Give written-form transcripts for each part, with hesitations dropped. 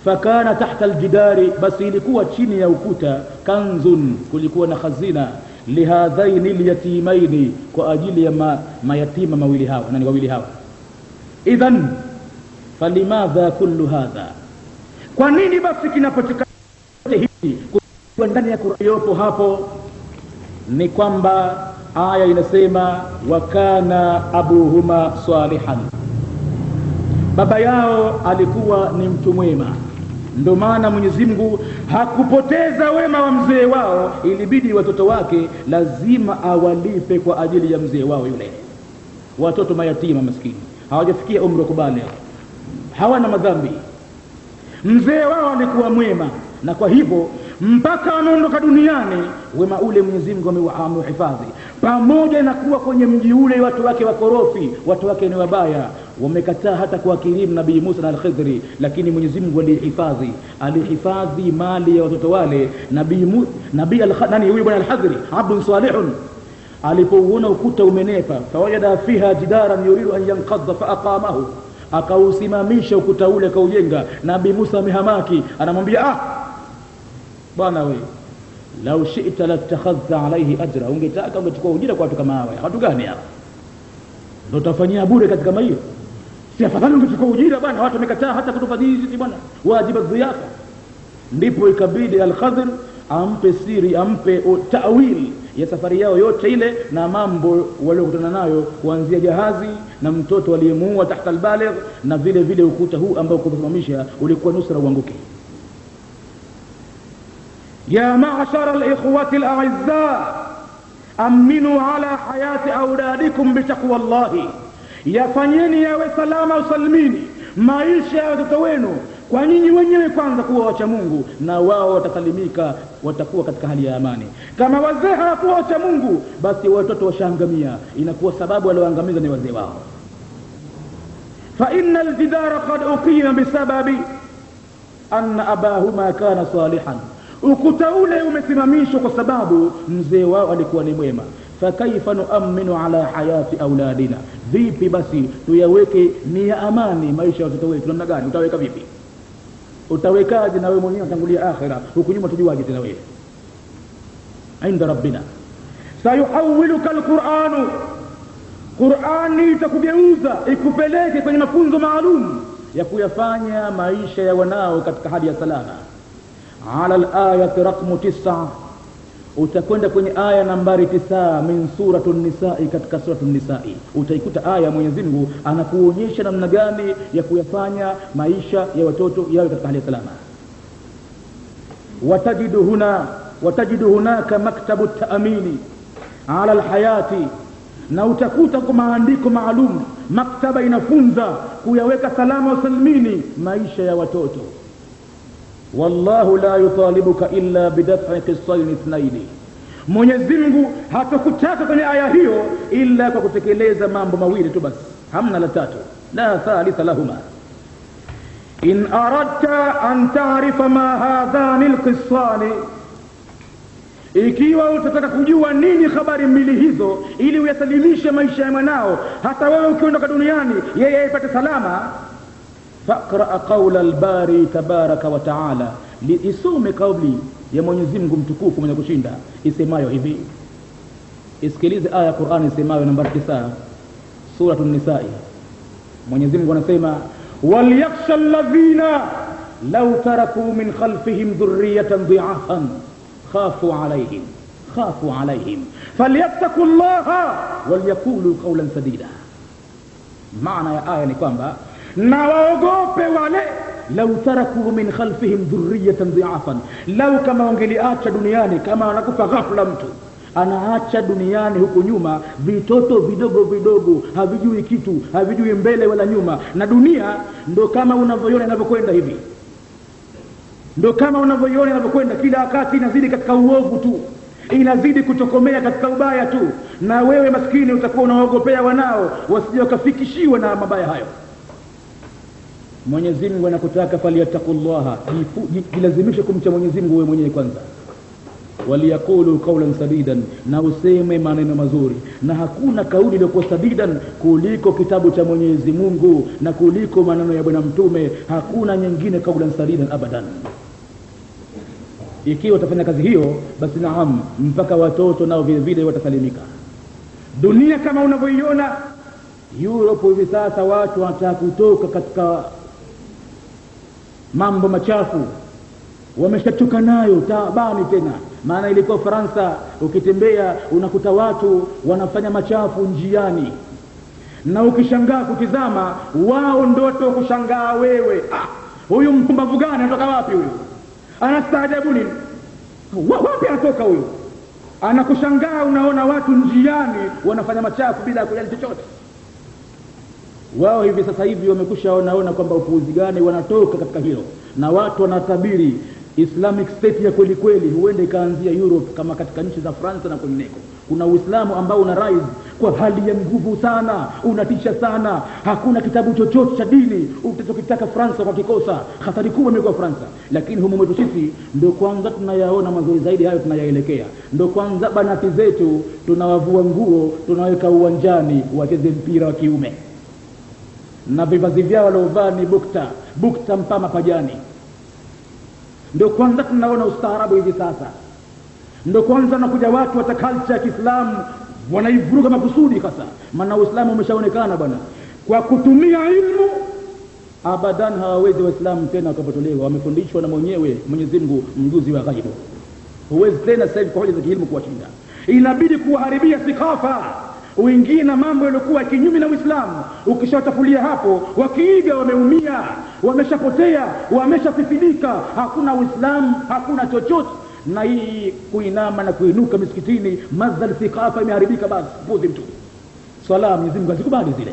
fakana tahta aljidari, basi ilikuwa chini ya ukuta, kanzun, kulikuwa na khazina, lihadhaini alyatimaini, kwa ajili ya mayatima mawili hawa, nani wawili hawa. Idhan falimadha kullu hadha, kwa nini basi kinapatikana hiki kwa ndani ya Qur'an? Yopo hapo ni kwamba aya inasema wakana abuhuma salihan, baba yao alikuwa ni mtu mwema. Ndio maana Mwenyezi Mungu hakupoteza wema wa mzee wao, ilibidi watoto wake lazima awalipe kwa ajili ya mzee wao yule. Watoto mayatima maskini hawajafikia umri wa kubaligh, hawana madhambi, mzee wao alikuwa mwema, na kwa hivyo mpaka ameondoka duniani wema ule Mwenyezi Mungu ameuhifadhi. Pamoja na kuwa kwenye mji ule watu wake wakorofi, watu wake ni wabaya, wamekataa hata kuwakirimu Nabii Musa na Al-Khidri, lakini Mwenyezi Mungu alihifadhi mali ya watoto wale. Nani huyu bwana Al-Khidri, abdun salihun, alipouona ukuta umenepa, fawajada fiha jidaran yuridu an yanqadha fa aqamahu, akausimamisha ukuta ule, akaujenga. Nabii Musa amehamaki, anamwambia bwana wewe, lau shi'ta latakhadha alayhi ajra, ungetaka ungechukua ujira kwa watu kama hawa. Watu gani hawa? Ndio utafanyia bure katika maisha? Si afadhali ungechukua ujira bwana, watu wamekataa hata kutufadhili sisi bwana, wajibu dhiyafa. Ndipo ikabidi Al-Khidr ampe siri, ampe ta'wil ya safari yao yote ile na mambo waliokutana nayo, kuanzia jahazi na mtoto aliyemuua tahta al-baligh, na vile vile ukuta huu ambao kusimamisha ulikuwa nusra uanguke. يا معشر الإخوة الأعزاء أمنوا على حياة أولادكم بتقوى الله. yafanyeni yawe salama usalimini maisha ya watoto wenu kwa nyinyi wenyewe kwanza kuwa wacha Mungu, na wao watasalimika, watakuwa katika hali ya amani. Kama wazee hawakuwa wacha Mungu, basi watoto washaangamia, inakuwa sababu walioangamiza ni wazee wao. fa inna al-jidara qad uqima bisababi anna abahuma kana salihan, ukuta ule umesimamishwa kwa sababu mzee wao alikuwa ni mwema. fakaifa nu'minu ala hayati auladina, vipi basi tuyaweke ni ya amani maisha ya watoto wetu? Namna gani utaweka? Vipi utawekaje? na wewe mwenyewe utangulia akhira, huko nyuma tujuaje tena wewe? inda rabbina sayuhawwiluka alquranu, Qur'ani itakugeuza ikupeleke kwenye mafunzo maalum ya kuyafanya maisha ya wanao katika hali ya salama. ala al-ayati raqmu 9, utakwenda kwenye aya nambari 9 min suratun nisaa, katika suratun nisaa utaikuta aya Mwenyezi Mungu anakuonyesha namna gani ya kuyafanya maisha ya watoto yawe katika hali ya salama. watajidu hunaka maktabu ta'amini ala al-hayati, na utakuta kwa maandiko maalum maktaba inafunza kuyaweka salama usalimini maisha ya watoto. wallahu la yutalibuka illa bidaf'i qisayn ithnaini, Mwenyezi Mungu hatakutaka kwenye aya hiyo illa kwa kutekeleza mambo mawili tu basi, hamna la tatu, la thalitha lahuma. in aradta an ta'rifa ma hadhani alqissani, ikiwa utataka kujua nini habari mbili hizo ili uyasalimishe maisha ya mwanao, hata wewe ukiondoka duniani yeye aipate salama, faqra qawla al-bari tabaraka wa ta'ala, isome kauli ya Mwenyezi Mungu mtukufu mwenye kushinda isemayo hivi. Isikilize aya ya Qur'ani isemayo nambari 9 suratun nisaa. Mwenyezi Mungu anasema walyakhsha alladhina law taraku min khalfihim dhurriyatan dhi'afan khafu alayhim falyattaqullaha walyaqulu qawlan sadida. maana ya aya ni kwamba na waogope wale law taraku min khalfihim dhurriyatan dhi'afan, law kama wangeliacha duniani, kama anakufa ghafla mtu anaacha duniani huko nyuma vitoto vidogo vidogo, havijui kitu, havijui mbele wala nyuma, na dunia ndo kama unavyoiona inavyokwenda hivi, ndo kama unavyoiona inavyokwenda, kila wakati inazidi katika uovu tu, inazidi kutokomea katika ubaya tu, na wewe maskini utakuwa unaogopea wanao wasije wakafikishiwa na mabaya hayo. Mwenyezi Mungu anakutaka faliyataqullaha, jilazimishe kumcha Mwenyezi Mungu wewe mwenyewe kwanza. waliyaqulu qawlan sadidan, na useme maneno mazuri. Na hakuna kauli iliyokuwa sadidan kuliko kitabu cha Mwenyezi Mungu na kuliko maneno ya bwana mtume. Hakuna nyingine qawlan sadidan abadan. Ikiwa utafanya kazi hiyo, basi naam, mpaka watoto nao vile vile watasalimika. Dunia kama unavyoiona Europe hivi sasa, watu wanataka kutoka katika mambo machafu, wameshachoka nayo, taabani tena. Maana ilikuwa Faransa, ukitembea unakuta watu wanafanya machafu njiani, na ukishangaa kutizama, wao ndio kushangaa wewe. Huyu mpumbavu gani, anatoka wapi huyu? Anastaajabu nini? Wapi anatoka huyu? Anakushangaa, unaona watu njiani wanafanya machafu bila kujali chochote. Wao hivi sasa hivi wamekushaona kwamba upuuzi gani wanatoka katika hilo, na watu wanatabiri Islamic State ya kweli kweli huenda ikaanzia Europe, kama katika nchi za France na kwingineko. Kuna Uislamu ambao una rise kwa hali ya nguvu sana, unatisha sana. Hakuna kitabu chochote cha dini utachokitaka France kwa kikosa. Hatari kubwa imekuwa France, lakini humu mwetu sisi ndio kwanza tunayaona mazuri zaidi hayo, tunayaelekea. Ndio kwanza banati zetu tunawavua nguo, tunaweka uwanjani wacheze mpira wa kiume, na vivazi vyao waliovaa ni bukta mpama pajani. Ndio kwanza tunaona ustaarabu hivi sasa. Ndio kwanza nakuja watu wa culture ya Kiislamu wanaivuruga makusudi hasa. Maana Uislamu umeshaonekana bwana, kwa kutumia ilmu abadan hawawezi Waislamu tena wakapotolewa. Wamefundishwa na mwenyewe Mwenyezi Mungu, mjuzi wa ghaibu. Huwezi tena sasa hivi kwa hoja za kielimu kuwashinda. Inabidi kuharibia thikafa, uingie na mambo yaliokuwa kinyume na Uislamu. Ukishatafulia hapo, wakiiga wameumia, wameshapotea, wameshafifidika. Hakuna Uislamu, hakuna chochote. Na hii kuinama na kuinuka misikitini, madhal thikafa imeharibika. Basi puzi mtu, swala Mwenyezi Mungu azikubali zile,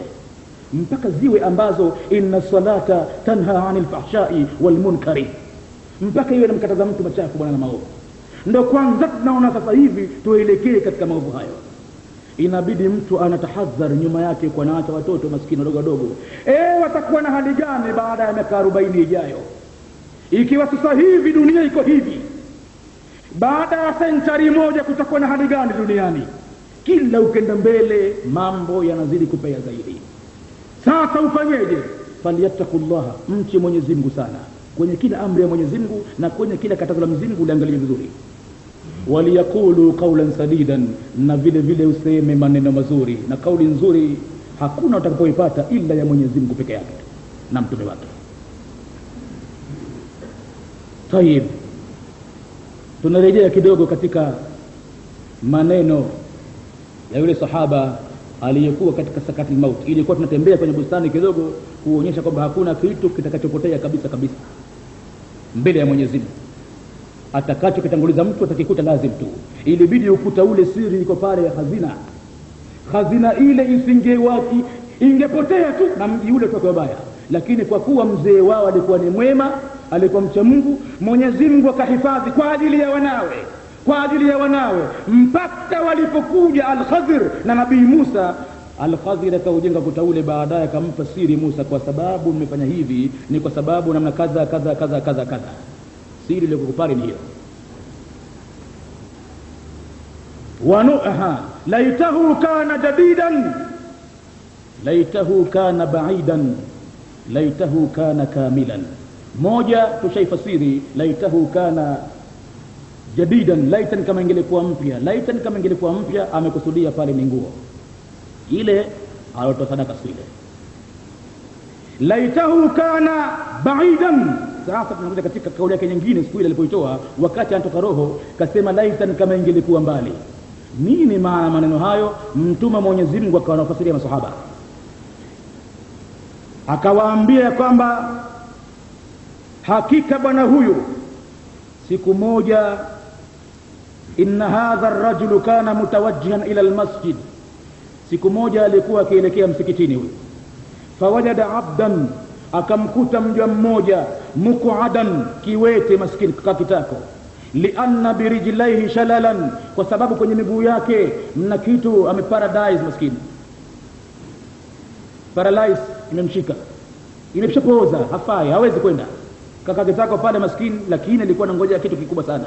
mpaka ziwe ambazo inna salata tanha anil fahshai wal munkari, mpaka iwe namkataza mtu machafu bwana na maovu. Ndio kwanza tunaona sasa hivi tuelekee katika maovu hayo. Inabidi mtu anatahadhari nyuma yake, kwa naacha watoto maskini wadogo. Watakuwa na hali gani baada ya miaka 40 ijayo? Ikiwa sasa hivi dunia iko hivi, baada ya century moja kutakuwa na hali gani duniani? Kila ukenda mbele mambo yanazidi kupea zaidi. Sasa ufanyeje? Falyattaqullaha, mche Mwenyezi Mungu sana kwenye kila amri ya Mwenyezi Mungu na kwenye kila katazo la Mwenyezi Mungu, uliangalie vizuri. Waliyaqulu qawlan sadidan, na vile vile useme maneno mazuri. Na kauli nzuri hakuna utakapoipata ila ya Mwenyezi Mungu peke yake na mtume wake. Tayeb, tunarejea kidogo katika maneno ya yule sahaba aliyekuwa katika sakati maut. Ilikuwa tunatembea kwenye bustani kidogo kuonyesha kwamba hakuna kitu kitakachopotea kabisa kabisa mbele ya Mwenyezi Mungu. Atakacho kitanguliza mtu atakikuta lazim tu. Ilibidi ukuta ule siri iko pale ya hazina ile isingewaki, ingepotea tu na mji ule utakuwa baya. Lakini kwa kuwa mzee wao alikuwa ni mwema, alikuwa mcha Mungu, Mwenyezi Mungu akahifadhi kwa ajili ya wanawe mpaka walipokuja Al-Khadhir na Nabii Musa. Al-Khadhir akaujenga kuta ule, baadaye akampa siri Musa, kwa sababu nimefanya hivi ni kwa sababu namna kadha kadha kadha kadha kadha. Siri ile kukupari ni hiyo. Wanuha laitahu kana jadidan, laitahu kana baidan, laitahu kana kamilan. Moja tushaifasiri laitahu kana jadidan, laitan kama ingelikuwa mpya. Laitan kama ingelikuwa mpya amekusudia pale ni nguo ile alotoa sadaka siku ile. Laitahu kana baidan, sasa tunakuja katika kauli yake nyingine siku ile alipoitoa wakati anatoka roho, kasema laitan kama ingelikuwa mbali. Nini maana maneno hayo? Mtume Mwenyezi Mungu akawafasiria masahaba, akawaambia kwamba hakika bwana huyu siku moja, inna hadha ar-rajulu kana mutawajjihan ila al-masjid, siku moja alikuwa akielekea msikitini huyu. Fawajada abdan, akamkuta mja mmoja, muqadan, kiwete maskini kakitako, lianna birijlaihi shalalan, kwa sababu kwenye miguu yake mna kitu ameparadise maskini, paralyze imemshika, imeshapooza, hafai, hawezi kwenda kakitako pale maskini. Lakini alikuwa anangoja kitu kikubwa sana.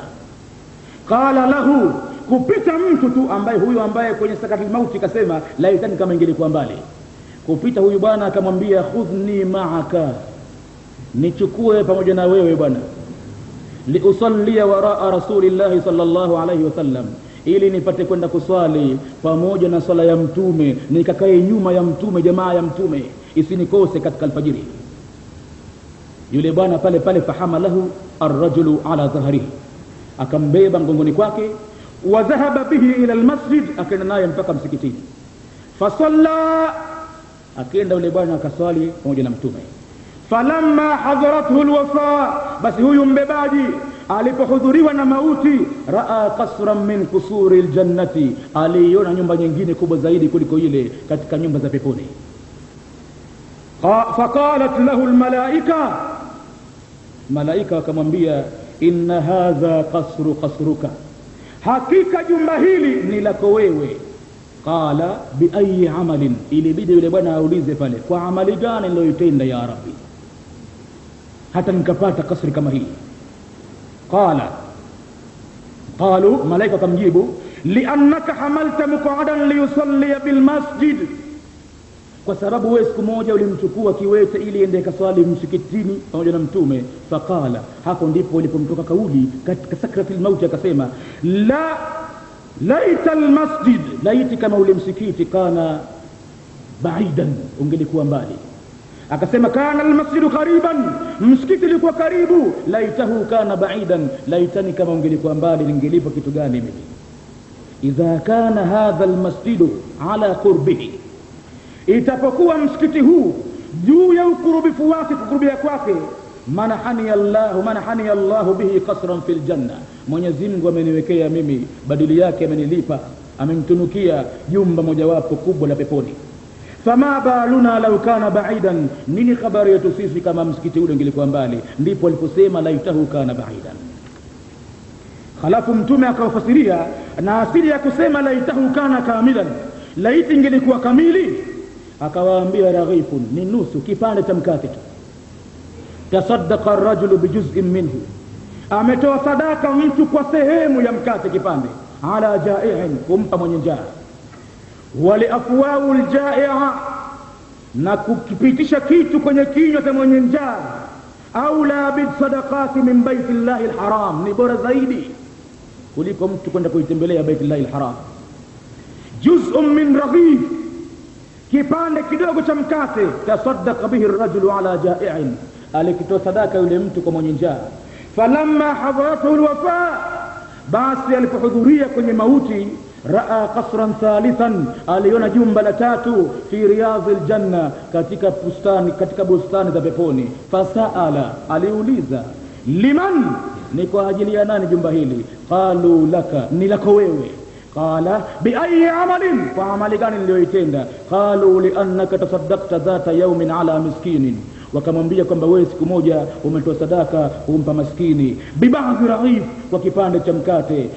qala lahu, kupita mtu tu ambaye huyu ambaye kwenye sakaratul mauti kasema laitani kama ingelikuwa mbali, kupita huyu bwana akamwambia khudhni ma'aka, nichukue pamoja na wewe bwana, liusalli waraa rasulillahi sallallahu alayhi wasallam, ili nipate kwenda kuswali pamoja na swala ya mtume, nikakae nyuma ya mtume, jamaa ya mtume isinikose katika alfajiri. Yule bwana pale pale fahamalahu arrajulu ala dhahrihi, akambeba mgongoni kwake, wa dhahaba bihi ila almasjid, akaenda naye mpaka msikitini. Fasalla, akaenda yule bwana akaswali pamoja na mtume. Falamma hadarathu alwafa, basi huyu mbebaji alipohudhuriwa na mauti, raa qasran min qusuri aljannati, aliona nyumba nyingine kubwa zaidi kuliko ile katika nyumba za peponi. Faqalat lahu almalaika, malaika wakamwambia inna hadha qasruka, hakika jumba hili ni lako wewe. Qala bi ayi amalin, ilibidi yule bwana aulize pale, kwa amali gani niliyotenda ya rabbi hata nikapata kasri kama hii? Qalu, malaika kamjibu, liannaka hamalta muqadan liyusalli bil masjid, kwa sababu wewe siku moja ulimchukua kiwete ili ende kaswali msikitini pamoja na mtume. Faqala, hapo ndipo ilipomtoka kauli katika sakratul maut, akasema laita almasjid, laiti kama ule msikiti kana baidan, ungelikuwa mbali. Akasema kana almasjidu qariban, msikiti ulikuwa karibu. Laitahu kana baidan, laitani kama ungelikuwa mbali, ningelipa kitu gani mimi? Idha kana hadha almasjidu ala qurbihi, itapokuwa msikiti huu juu ya ukurubifu wake, kukurubia kwake, manahani Allahu bihi qasran fil janna, Mwenyezi Mungu ameniwekea mimi badili yake, amenilipa, amenitunukia jumba mojawapo kubwa la peponi. Fama baluna law kana baidan, nini habari yetu sisi kama msikiti ule ungelikuwa mbali? Ndipo aliposema laitahu kana baidan. Halafu mtume akawafasiria na asili ya kusema laitahu kana kamilan, laiti ingelikuwa kamili, akawaambia raghifun, ni nusu kipande cha mkate tu. Tasaddaqa ar-rajulu bijuz'in minhu, ametoa sadaka mtu kwa sehemu ya mkate kipande, ala ja'i'in, kumpa mwenye njaa. Wali afwahu al-ja'i'a, na kukipitisha kitu kwenye kinywa cha mwenye njaa, au la bid sadaqati min baitillahi al-haram, ni bora zaidi kuliko mtu kwenda kuitembelea baitillahi al-haram. Juz'un min raghif, kipande kidogo cha mkate. Tasaddaqa bihi ar-rajulu ala ja'i'in, alikitoa sadaka yule mtu kwa mwenye njaa. Falamma hadarathu alwafa, basi alipohudhuria kwenye mauti, raa qasran thalithan, aliona jumba la tatu, fi riyadhil janna, katika bustani za peponi. Fasaala, aliuliza, liman, ni kwa ajili ya nani jumba hili? Qalu laka, ni lako wewe. Qala bi ayi amalin, kwa amali gani niliyoitenda? Qalu li annaka tasaddaqta dhata yawmin ala miskinin, wakamwambia kwamba wewe siku moja umetoa sadaka kumpa maskini. Bi ba'dhi raghif, kwa kipande cha mkate,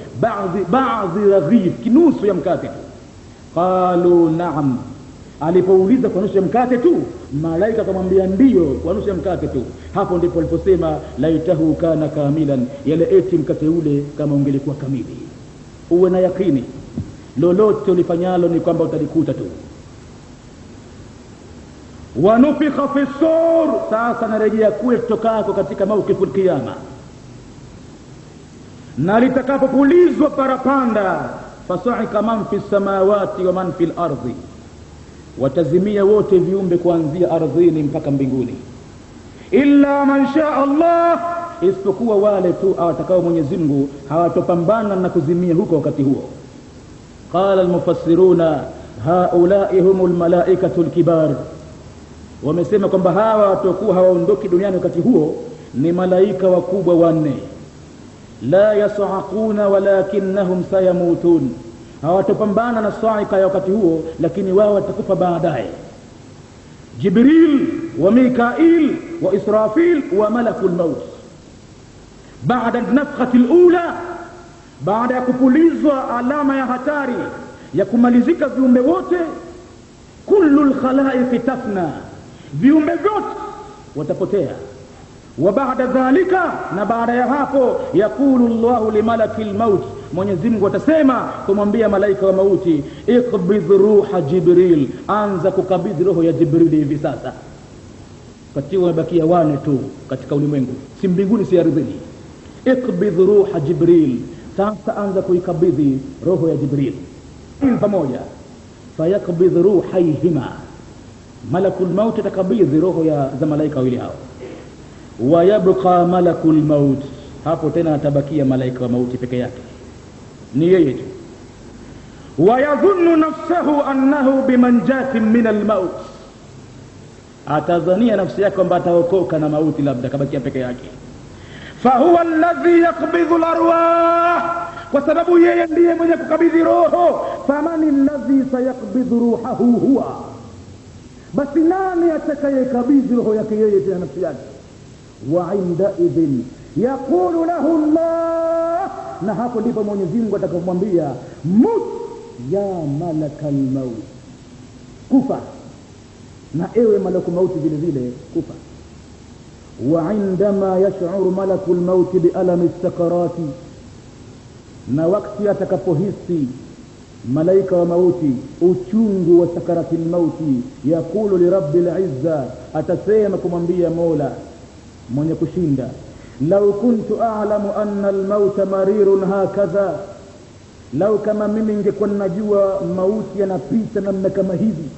ba'dhi raghif, kinusu ya mkate tu. Qalu na'am, alipouliza kwa nusu ya mkate tu, malaika akamwambia ndio, kwa nusu ya mkate tu. Hapo ndipo aliposema laitahu kana kamilan, yale eti mkate ule kama ungelikuwa kamili. Uwe na yakini lolote ulifanyalo ni kwamba utalikuta tu. Wanufikha fi sur, sasa narejea kule tutokako katika maukifu al-qiyama, na litakapopulizwa parapanda, fasa'ika man fi samawati wa man fi al-ardi, watazimia wote viumbe kuanzia ardhini mpaka mbinguni, illa man shaa Allah, isipokuwa wale tu awatakao Mwenyezi Mungu, hawatopambana na kuzimia huko wakati huo. Qala al-mufassiruna haula'i humul malaikatul kibar, wamesema kwamba hawa watakuwa hawaondoki duniani wakati huo ni malaika wakubwa wanne. La yas'aquna walakinnahum sayamutun, hawatopambana na saika ya wakati huo, lakini wao watakufa baadaye. Jibril wa Mikail wa Israfil wa malakul maut, baada nafkhati al-ula, baada ya kupulizwa alama ya hatari ya kumalizika viumbe wote, kullu al-khalaiq tafna, viumbe vyote watapotea. Wa baada dhalika, na baada ya hapo, yakulu Allahu li malakil maut, Mwenyezi Mungu atasema kumwambia malaika wa mauti, iqbidh ruha Jibril, anza kukabidhi roho ya Jibril hivi sasa. Wakati wamebakia wane tu katika ulimwengu, si mbinguni si ardhini. Iqbidh ruha Jibril, sasa anza kuikabidhi roho ya Jibril pamoja. Fayaqbidh ruhaihima, malakul maut atakabidhi roho za malaika wawili hao. Wa yabqa malakul maut, hapo tena atabakia malaika wa mauti peke yake, ni yeye tu. Wa yadhunnu nafsahu annahu bimanjatin min almaut, atadhania nafsi yake kwamba ataokoka na mauti, labda kabakia peke yake. Fahuwa alladhi yaqbidhu alarwah, kwa sababu yeye ndiye mwenye kukabidhi roho. Famani alladhi sayaqbidhu ruhahu huwa, basi nani atakayekabidhi roho yake yeye tena nafsi yake? Wa inda idhin yaqulu lahu Allah, na hapo ndipo Mwenyezi Mungu atakamwambia mut ya malakal maut, kufa na ewe malaku mauti vile vile kufa. Wa indama yash'uru malakul maut bi alami sakarati, na wakati atakapohisi malaika wa mauti uchungu wa sakaratil mauti, yakulu li rabbil izza, atasema kumwambia Mola mwenye kushinda, lau kuntu a'lamu anna al-mauta marirun hakadha, lau kama mimi ningekuwa najua mauti yanapita namna kama hivi,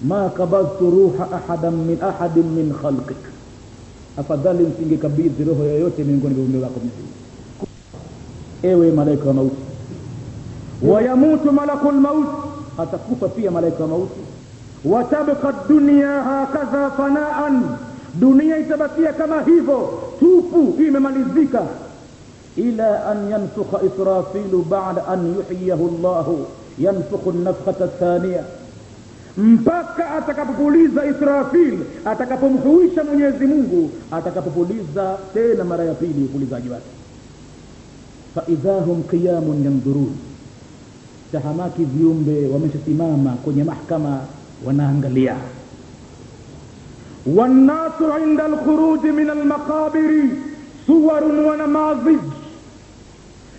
ma qabadtu ruha ahadin min khalqik, afadhali msingekabidhi roho yoyote miongoni mwa viumbe wako mzima. Ewe malaika wa mauti. Wa yamutu malakul maut, atakufa pia malaika wa mauti. Wa tabqa dunya hakadha fanaan, dunia itabakia kama hivyo tupu, imemalizika. Ila an yanfukha Israfilu ba'da an yuhyiyahu Allah, yanfukhu an-nafkhata ath-thaniya, mpaka atakapopuliza Israfil, atakapomhuisha Mwenyezi Mungu, atakapopuliza tena mara ya pili upulizaji wake. Fa idahum qiyamun yanzurun, tahamaki viumbe wameshasimama kwenye mahakama wanaangalia. Wannasu inda al-khuruj min al-maqabiri suwarun wa namazij,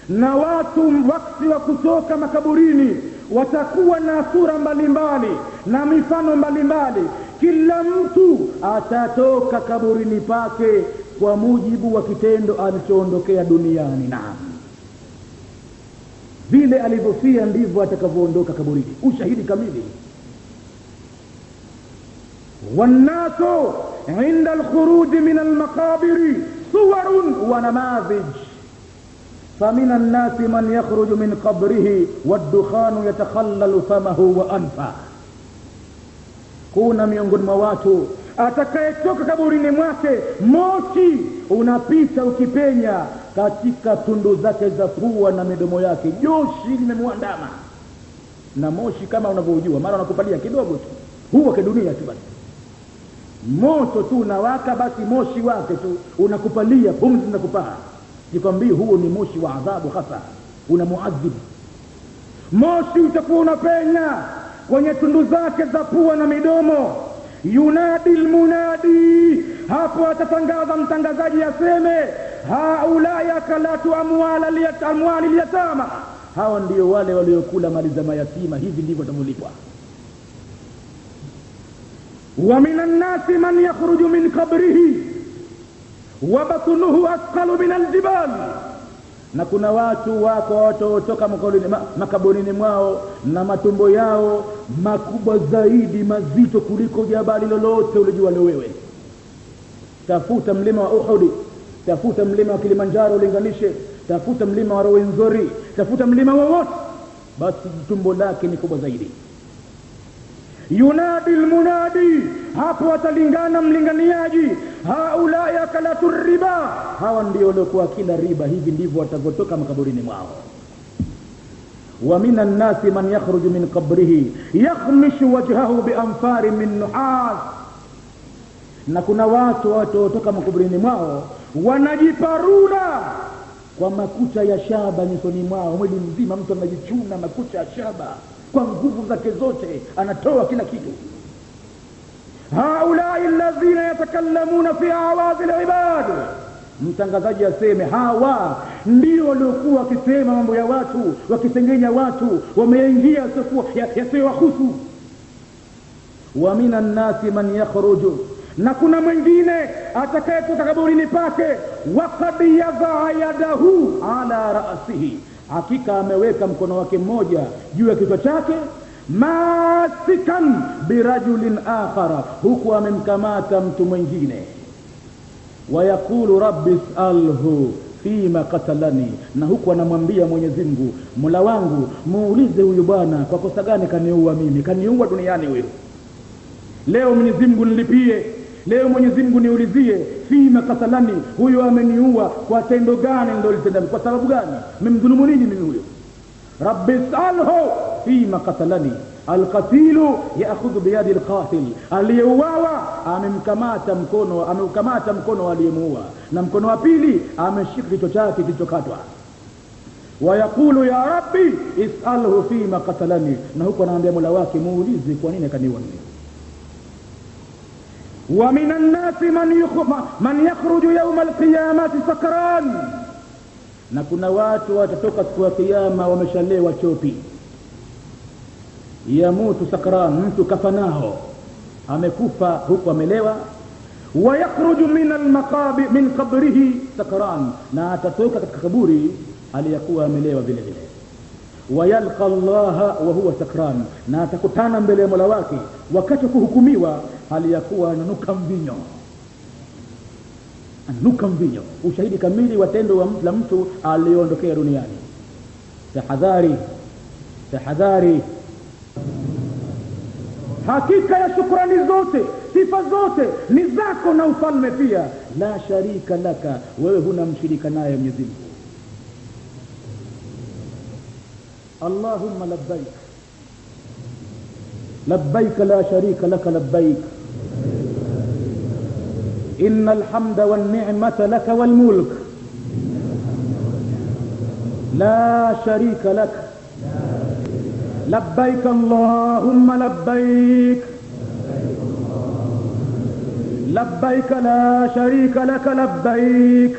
na watu wakati wa kutoka makaburini watakuwa na sura mbalimbali na mifano mbalimbali. Kila mtu atatoka kaburini pake kwa mujibu wa kitendo alichoondokea duniani. Naam, vile alivyofia ndivyo atakavyoondoka kaburini, ushahidi kamili. Wannasu inda al-khuruj min al-maqabiri suwarun wa namazij, فمن الناس من يخرج من قبره والدخان يتخلل فمه وأنفه, kuna miongoni mwa watu atakayetoka kaburini mwake moshi unapita ukipenya katika tundu zake za pua na midomo yake, joshi limemwandama. Na moshi kama unavyojua mara unakupalia kidogo tu, huwa kwa dunia tu basi, moto tu unawaka, basi moshi wake tu unakupalia, pumzi zinakupaa. Nikwambie huo ni moshi wa adhabu hasa, unamuadhibu. Moshi utakuwa unapenya kwenye tundu zake za pua na midomo. Yunadi almunadi, hapo atatangaza mtangazaji aseme, haulai akalatu amwali liyatama, hawa ndio wale waliokula mali za mayatima, hivi ndivyo watamlipwa. Wa minan nasi man yakhruju min qabrihi wa batnuhu asqalu min aljibal, na kuna watu wako watotoka makaburini mwao na matumbo yao makubwa zaidi, mazito kuliko jabali lolote ulijua wewe. Tafuta mlima wa Uhud, tafuta mlima wa Kilimanjaro ulinganishe, tafuta mlima wa Rwenzori, tafuta mlima wowote, basi tumbo lake ni kubwa zaidi. Yunadi almunadi, hapo atalingana mlinganiaji, haula yakalatu riba, hawa ndio waliokuwa kila riba, hivi ndivyo watakapotoka makaburini mwao. Wa minan nasi man yakhruju min qabrihi yakhmishu wajhahu bi anfari min nuhas, na kuna watu watotoka makaburini mwao wanajiparura kwa makucha ya shaba nyusoni mwao, mwili mzima mtu anajichuna makucha ya shaba kwa nguvu zake zote, anatoa kila kitu. Haulai alladhina yatakallamuna fi awazi alibad, mtangazaji aseme hawa ndio waliokuwa wakisema mambo ya watu, wakisengenya watu, wameingia yasiyowahusu. Wa minan nasi man yakhruju, na kuna mwingine atakayetoka kaburini pake, waqad yadha yadahu ala ra'sihi, hakika ameweka mkono wake mmoja juu ya kichwa chake, masikan birajulin akhara, huku amemkamata mtu mwingine. Wayakulu rabbi is'alhu fima qatalani, na huku anamwambia Mwenyezi Mungu, Mola wangu muulize huyu bwana kwa kosa gani kaniua mimi, kaniua duniani huyu. Leo Mwenyezi Mungu nilipie, leo Mwenyezi Mungu niulizie, fima qatalani, huyu ameniua kwa tendo gani ndio litenda, kwa sababu gani, mmemdhulumu nini mimi huyo. Rabbi is'alhu fima qatalani, alqatilu ya'khudhu biyadi alqatil, aliyeuawa ameukamata mkono aliyemuua, na mkono wa pili ameshika kichwa chake kilichokatwa. Wayakulu ya rabbi is'alhu fima qatalani, na huko anaambia Mola wake muulize kwa nini kaniua mimi. Wa minan nasi man yakhruju yawm alqiyamati sakran, na kuna watu watatoka siku ya kiyama wameshalewa chopi. Yamutu sakran, mtu kafanao, amekufa huku amelewa. Wa yakhruju min qabrihi sakran, na atatoka katika kaburi aliyakuwa amelewa vile vile. Wa yalqa Allah wa huwa sakran, na atakutana mbele ya Mola wake wakati kuhukumiwa aliyakuwa ananuka mvinyo. Anuka mvinyo, ushahidi kamili wa tendo la mtu aliyeondokea duniani. Tahadhari. Hakika ya shukrani zote, sifa zote ni zako na ufalme pia. La sharika laka, wewe huna mshirika naye Mwenyezi Mungu. Allahumma labbaik, labbaik la sharika laka labbaik, innal hamda wan ni'mata laka wal mulk la sharika laka labbaik Allahumma labbaik, labbaik la sharika laka labbaik,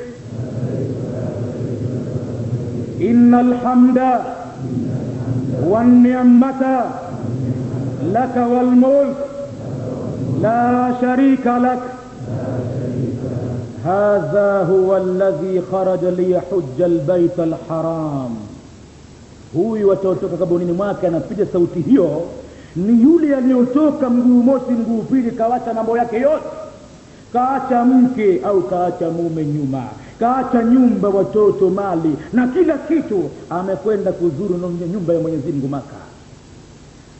innal hamda wan ni'mata laka wal mulk la sharika lak. Hadha huwa alladhi kharaja liyahujja albayt alharam, huyu watotoka kaburini mwake anapiga sauti hiyo ni yule aliyotoka mguu mosi mguu pili, kaacha mambo yake yote, kaacha mke au kaacha mume nyuma, kaacha nyumba, watoto, mali na kila kitu, amekwenda kuzuru nyumba ya Mwenyezi Mungu Maka,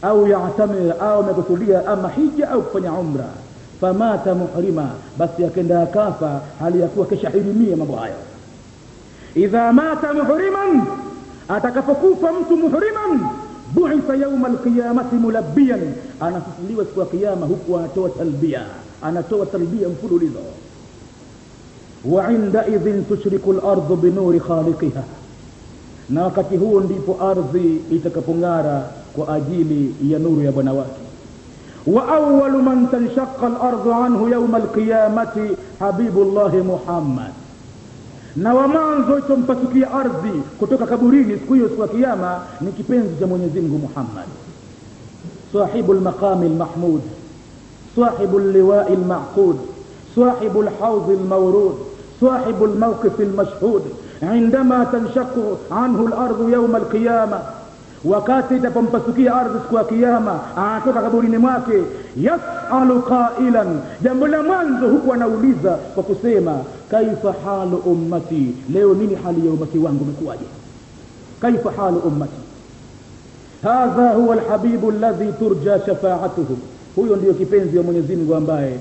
au ya'tamir, au amekusudia ama hija au kufanya umra. Famata muhrima, basi akenda akafa hali yakuwa kishahirimia mambo hayo. Idha mata muhriman, atakapokufa mtu muhriman, bu'itha yawm alqiyamati mulabbiyan, anafufuliwa siku ya kiyama huku anatoa talbia mfululizo. Wa inda idhin tushriku al-ardu binuri khaliqiha, na wakati huo ndipo ardhi itakapong'ara kwa ajili ya nuru ya Bwana wake. Wa awwalu man tanshaqqa al-ardu anhu yawm al-qiyamati habibullah Muhammad, na wa mwanzo itompasukia ardhi kutoka kaburini siku hiyo, siku ya kiyama, ni kipenzi cha Mwenyezi Mungu Muhammad, sahibul maqam al-mahmud, sahibul liwa' al-ma'qud, sahibul hawd al-mawrud, sahibul mawqif al-mashhud. عندما تنشق عنه الارض يوم القيامه, wakati itapompasukia ardhi siku ya kiyama, anatoka kaburini mwake, yasalu qailan, jambo la mwanzo huku anauliza kwa kusema, kaifa halu ummati, leo nini hali ya ummati wangu imekuwaje? Kaifa halu ummati. Hadha huwa alhabibu alladhi turja shafa'atuhu, huyo ndio kipenzi wa Mwenyezi Mungu ambaye